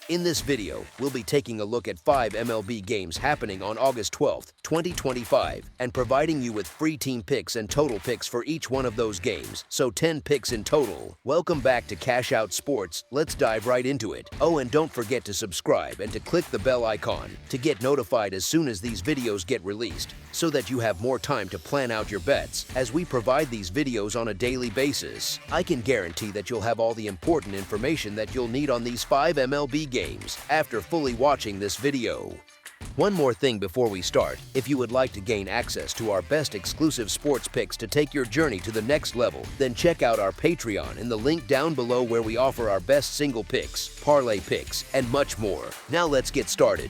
In this video, we'll be taking a look at 5 MLB games happening on August 12th, 2025, and providing you with free team picks and total picks for each one of those games, so 10 picks in total. Welcome back to Cash Out Sports. Let's dive right into it. Oh, and don't forget to subscribe and to click the bell icon to get notified as soon as these videos get released, so that you have more time to plan out your bets as we provide these videos on a daily basis. I can guarantee that you'll have all the important information that you'll need on these 5 MLB games after fully watching this video. One more thing before we start: if you would like to gain access to our best exclusive sports picks to take your journey to the next level, then check out our Patreon in the link down below, where we offer our best single picks, parlay picks, and much more. Now let's get started.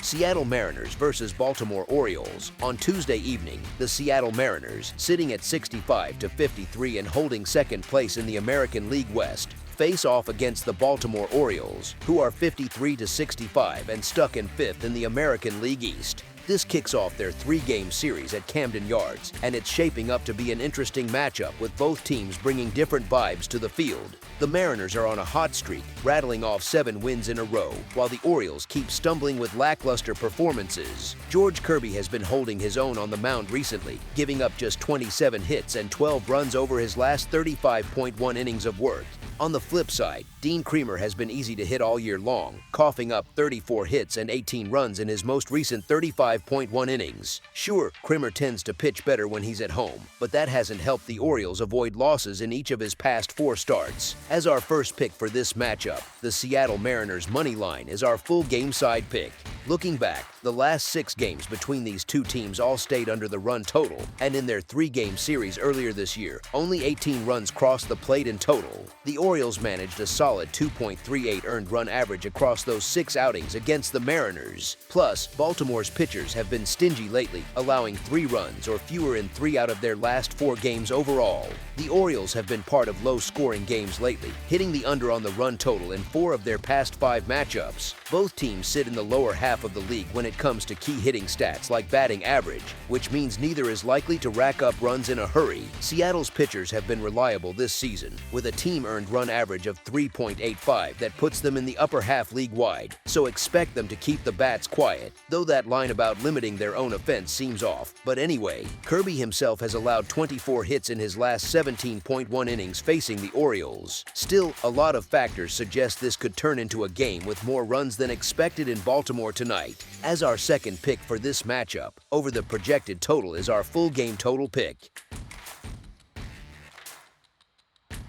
Seattle Mariners versus Baltimore Orioles. On Tuesday evening, the Seattle Mariners, sitting at 65-53 and holding second place in the American League West, face off against the Baltimore Orioles, who are 53-65 and stuck in 5th in the American League East. This kicks off their 3-game series at Camden Yards, and it's shaping up to be an interesting matchup, with both teams bringing different vibes to the field. The Mariners are on a hot streak, rattling off 7 wins in a row, while the Orioles keep stumbling with lackluster performances. George Kirby has been holding his own on the mound recently, giving up just 27 hits and 12 runs over his last 35.1 innings of work. On the flip side, Dean Kremer has been easy to hit all year long, coughing up 34 hits and 18 runs in his most recent 35.1 innings. Sure, Kremer tends to pitch better when he's at home, but that hasn't helped the Orioles avoid losses in each of his past 4 starts. As our first pick for this matchup, the Seattle Mariners money line is our full game side pick. Looking back, the last 6 games between these two teams all stayed under the run total, and in their 3-game series earlier this year, only 18 runs crossed the plate in total. The Orioles managed a solid 2.38 earned run average across those 6 outings against the Mariners. Plus, Baltimore's pitchers have been stingy lately, allowing 3 runs or fewer in 3 out of their last 4 games overall. The Orioles have been part of low-scoring games lately, hitting the under on the run total in 4 of their past 5 matchups. Both teams sit in the lower half of the league when it comes to key hitting stats like batting average, which means neither is likely to rack up runs in a hurry. Seattle's pitchers have been reliable this season, with a team earned run average of 3.85 that puts them in the upper half league-wide, so expect them to keep the bats quiet, though that line about limiting their own offense seems off. But anyway, Kirby himself has allowed 24 hits in his last 17.1 innings facing the Orioles. Still, a lot of factors suggest this could turn into a game with more runs than expected in Baltimore tonight. As our second pick for this matchup, over the projected total is our full game total pick.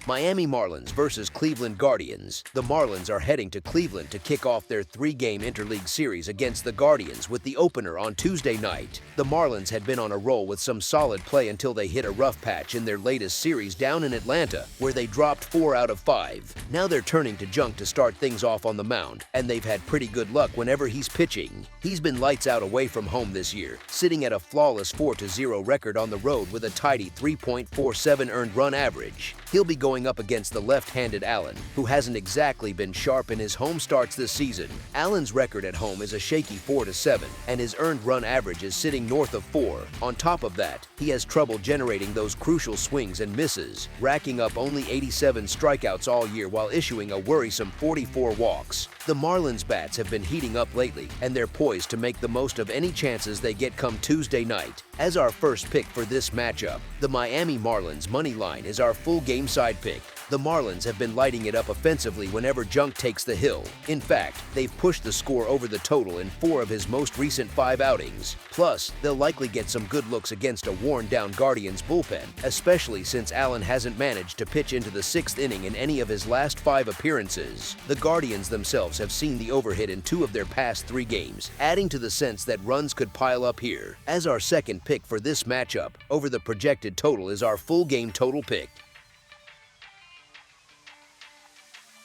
Miami Marlins versus Cleveland Guardians. The Marlins are heading to Cleveland to kick off their 3-game interleague series against the Guardians with the opener on Tuesday night. The Marlins had been on a roll with some solid play until they hit a rough patch in their latest series down in Atlanta, where they dropped 4 out of 5. Now they're turning to Junk to start things off on the mound, and they've had pretty good luck whenever he's pitching. He's been lights out away from home this year, sitting at a flawless 4-0 record on the road with a tidy 3.47 earned run average. He'll be going up against the left-handed Allen, who hasn't exactly been sharp in his home starts this season. Allen's record at home is a shaky 4-7, and his earned run average is sitting north of 4. On top of that, he has trouble generating those crucial swings and misses, racking up only 87 strikeouts all year while issuing a worrisome 44 walks. The Marlins bats have been heating up lately, and they're poised to make the most of any chances they get come Tuesday night. As our first pick for this matchup, the Miami Marlins money line is our full game side pick. The Marlins have been lighting it up offensively whenever Junk takes the hill. In fact, they've pushed the score over the total in 4 of his most recent 5 outings. Plus, they'll likely get some good looks against a worn-down Guardians bullpen, especially since Allen hasn't managed to pitch into the 6th inning in any of his last 5 appearances. The Guardians themselves have seen the overhit in 2 of their past 3 games, adding to the sense that runs could pile up here. As our second pick for this matchup, over the projected total is our full game total pick.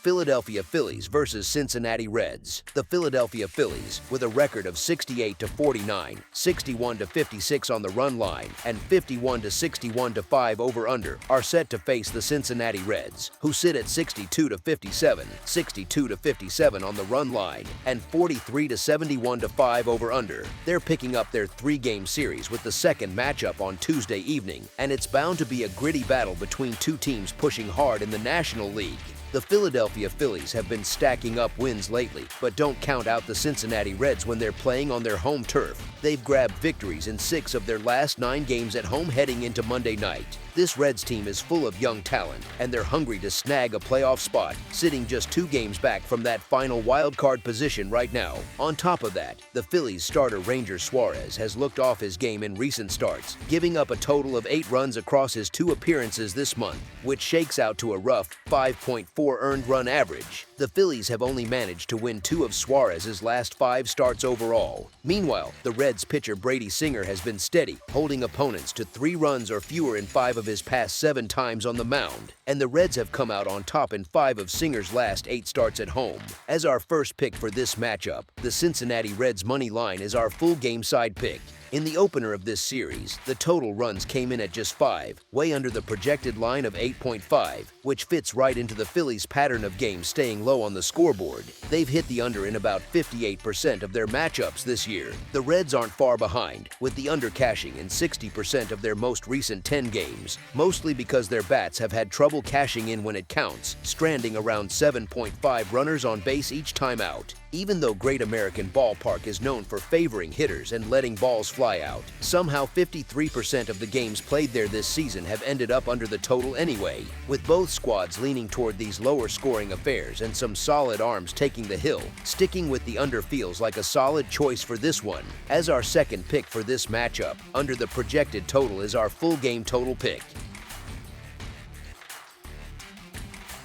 Philadelphia Phillies versus Cincinnati Reds. The Philadelphia Phillies, with a record of 68-49, 61-56 on the run line, and 51-61-5 over/under, are set to face the Cincinnati Reds, who sit at 62-57, 62-57 on the run line, and 43-71-5 over/under. They're picking up their 3-game series with the second matchup on Tuesday evening, and it's bound to be a gritty battle between two teams pushing hard in the National League. The Philadelphia Phillies have been stacking up wins lately, but don't count out the Cincinnati Reds when they're playing on their home turf. They've grabbed victories in 6 of their last 9 games at home heading into Monday night. This Reds team is full of young talent, and they're hungry to snag a playoff spot, sitting just 2 games back from that final wild-card position right now. On top of that, the Phillies starter Ranger Suarez has looked off his game in recent starts, giving up a total of 8 runs across his 2 appearances this month, which shakes out to a rough 5.4 earned run average. The Phillies have only managed to win 2 of Suarez's last 5 starts overall. Meanwhile, the Reds pitcher Brady Singer has been steady, holding opponents to 3 runs or fewer in 5 of his past 7 times on the mound, and the Reds have come out on top in 5 of Singer's last 8 starts at home. As our first pick for this matchup, the Cincinnati Reds money line is our full game side pick. In the opener of this series, the total runs came in at just 5, way under the projected line of 8.5, which fits right into the Phillies' pattern of games staying low on the scoreboard. They've hit the under in about 58% of their matchups this year. The Reds aren't far behind, with the under cashing in 60% of their most recent 10 games, mostly because their bats have had trouble cashing in when it counts, stranding around 7.5 runners on base each time out. Even though Great American Ballpark is known for favoring hitters and letting balls fly out, somehow 53% of the games played there this season have ended up under the total anyway. With both squads leaning toward these lower scoring affairs and some solid arms taking the hill, sticking with the under feels like a solid choice for this one. As our second pick for this matchup, under the projected total is our full game total pick.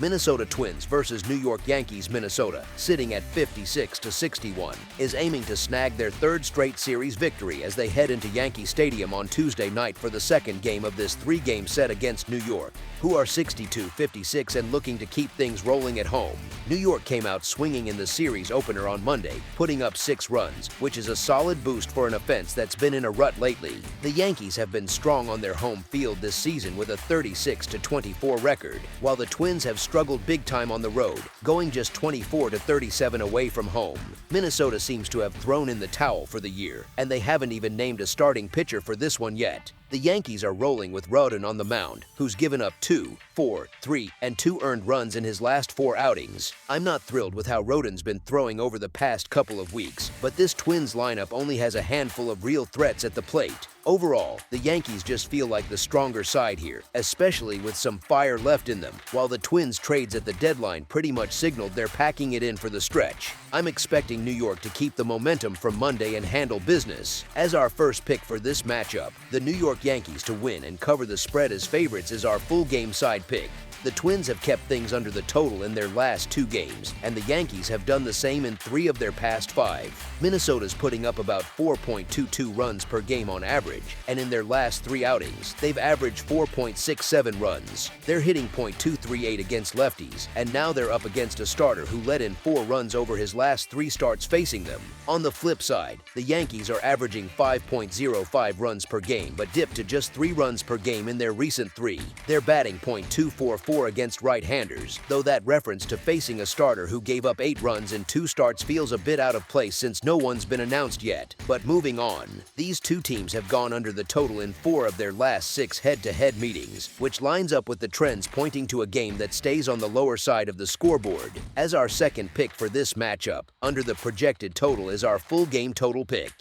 Minnesota Twins versus New York Yankees. Minnesota, sitting at 56-61, is aiming to snag their 3rd straight series victory as they head into Yankee Stadium on Tuesday night for the second game of this 3-game set against New York, who are 62-56 and looking to keep things rolling at home. New York came out swinging in the series opener on Monday, putting up 6 runs, which is a solid boost for an offense that's been in a rut lately. The Yankees have been strong on their home field this season with a 36-24 record, while the Twins have struggled big time on the road, going just 24-37 away from home. Minnesota seems to have thrown in the towel for the year, and they haven't even named a starting pitcher for this one yet. The Yankees are rolling with Rodon on the mound, who's given up 2, 4, 3, and 2 earned runs in his last 4 outings. I'm not thrilled with how Rodon's been throwing over the past couple of weeks, but this Twins lineup only has a handful of real threats at the plate. Overall, the Yankees just feel like the stronger side here, especially with some fire left in them, while the Twins' trades at the deadline pretty much signaled they're packing it in for the stretch. I'm expecting New York to keep the momentum from Monday and handle business. As our first pick for this matchup, the New York Yankees to win and cover the spread as favorites is our full game side pick. The Twins have kept things under the total in their last 2 games, and the Yankees have done the same in 3 of their past 5. Minnesota's putting up about 4.22 runs per game on average, and in their last 3 outings, they've averaged 4.67 runs. They're hitting .238 against lefties, and now they're up against a starter who let in 4 runs over his last 3 starts facing them. On the flip side, the Yankees are averaging 5.05 runs per game, but dipped to just 3 runs per game in their recent 3. They're batting .244 against right-handers, though that reference to facing a starter who gave up 8 runs in 2 starts feels a bit out of place since no one's been announced yet. But moving on, these 2 teams have gone under the total in 4 of their last 6 head-to-head meetings, which lines up with the trends pointing to a game that stays on the lower side of the scoreboard. As our second pick for this matchup, under the projected total is our full game total pick.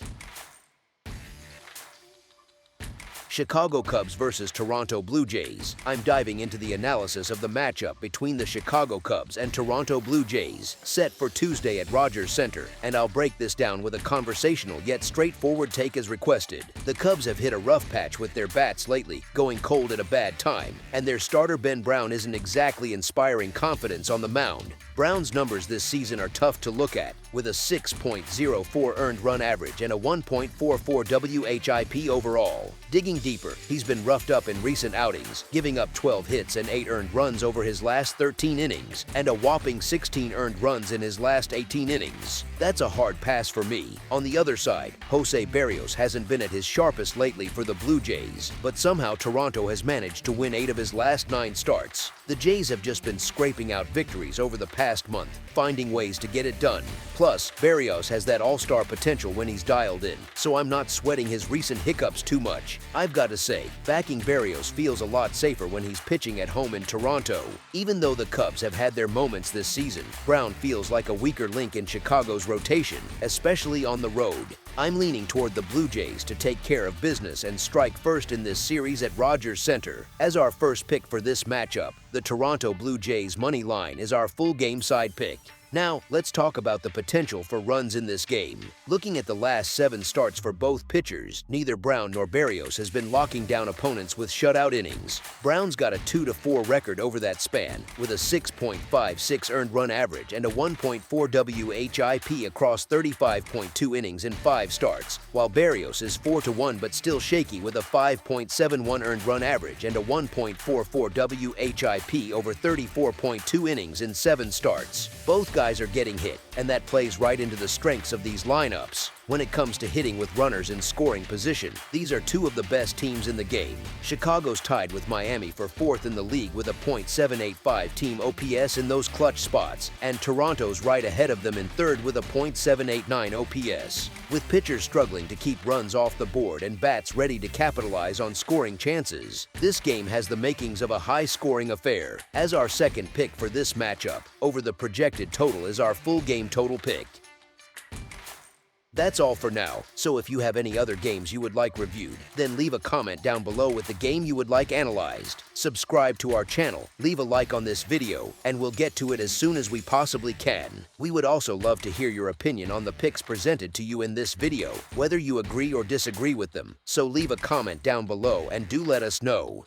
Chicago Cubs versus Toronto Blue Jays. I'm diving into the analysis of the matchup between the Chicago Cubs and Toronto Blue Jays, set for Tuesday at Rogers Center, and I'll break this down with a conversational yet straightforward take as requested. The Cubs have hit a rough patch with their bats lately, going cold at a bad time, and their starter Ben Brown isn't exactly inspiring confidence on the mound. Brown's numbers this season are tough to look at, with a 6.04 earned run average and a 1.44 WHIP overall. Digging deeper, he's been roughed up in recent outings, giving up 12 hits and 8 earned runs over his last 13 innings, and a whopping 16 earned runs in his last 18 innings. That's a hard pass for me. On the other side, Jose Berrios hasn't been at his sharpest lately for the Blue Jays, but somehow Toronto has managed to win 8 of his last 9 starts. The Jays have just been scraping out victories over the past month, finding ways to get it done. Plus, Berrios has that all-star potential when he's dialed in, so I'm not sweating his recent hiccups too much. I've got to say, backing Berrios feels a lot safer when he's pitching at home in Toronto. Even though the Cubs have had their moments this season, Brown feels like a weaker link in Chicago's rotation, especially on the road. I'm leaning toward the Blue Jays to take care of business and strike first in this series at Rogers Center. As our first pick for this matchup, the Toronto Blue Jays money line is our full game side pick. Now, let's talk about the potential for runs in this game. Looking at the last 7 starts for both pitchers, neither Brown nor Berrios has been locking down opponents with shutout innings. Brown's got a 2-4 record over that span, with a 6.56 earned run average and a 1.4 WHIP across 35.2 innings in 5 starts, while Berrios is 4-1 but still shaky with a 5.71 earned run average and a 1.44 WHIP over 34.2 innings in 7 starts. Both guys are getting hit, and that plays right into the strengths of these lineups. When it comes to hitting with runners in scoring position, these are 2 of the best teams in the game. Chicago's tied with Miami for 4th in the league with a .785 team OPS in those clutch spots, and Toronto's right ahead of them in 3rd with a .789 OPS. With pitchers struggling to keep runs off the board and bats ready to capitalize on scoring chances, this game has the makings of a high-scoring affair. As our second pick for this matchup, over the projected total is our full game total pick. That's all for now, so if you have any other games you would like reviewed, then leave a comment down below with the game you would like analyzed. Subscribe to our channel, leave a like on this video, and we'll get to it as soon as we possibly can. We would also love to hear your opinion on the picks presented to you in this video, whether you agree or disagree with them, so leave a comment down below and do let us know.